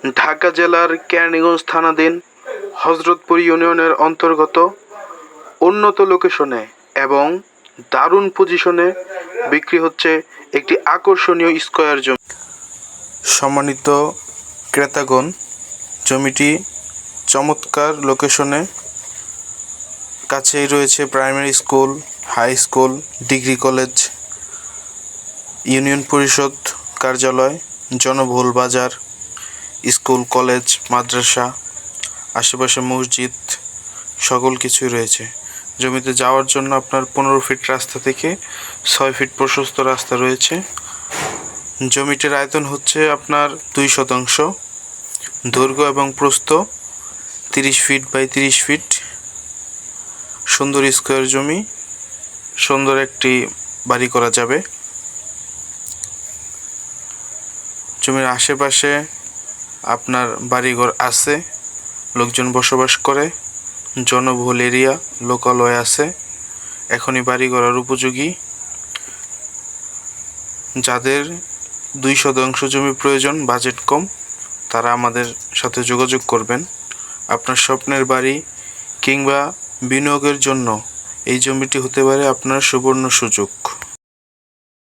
ঢাকা জেলার কেরানীগঞ্জ থানাধীন হযরতপুর ইউনিয়নের অন্তর্গত উন্নত লোকেশনে এবং দারুণ পজিশনে বিক্রি হচ্ছে একটি আকর্ষণীয় স্কয়ার জমি। সম্মানিত ক্রেতাগণ, জমিটি চমৎকার লোকেশনে, কাছেই রয়েছে primary school, high school, degree college, union Parishad কার্যালয়, জনবহুল বাজার, স্কুল, কলেজ, মাদ্রাসা, আশেপাশে মসজিদ, সকল কিছুই রয়েছে। জমিতে যাওয়ার জন্য আপনার 15 ফিট রাস্তা থেকে 6 ফিট প্রশস্ত রাস্তা রয়েছে। জমিটির আয়তন হচ্ছে আপনার 2 শতাংশ, দৈর্ঘ্য এবং প্রস্থ 30 ফিট বাই 30 ফিট। সুন্দর স্কয়ার জমি, সুন্দর একটি বাড়ি করা যাবে। জমির আশেপাশে আপনার বাড়িঘর আছে, লোকজন বসবাস করে, জনবহুল এরিয়া, লোকালয় আছে, এখনই বাড়ি করার উপযোগী। যাদের 2 শতাংশ জমি প্রয়োজন, বাজেট কম, তারা আমাদের সাথে যোগাযোগ করবেন। আপনার স্বপ্নের বাড়ি কিংবা বিনিয়োগের জন্য এই জমিটি হতে পারে আপনার সুবর্ণ সুযোগ।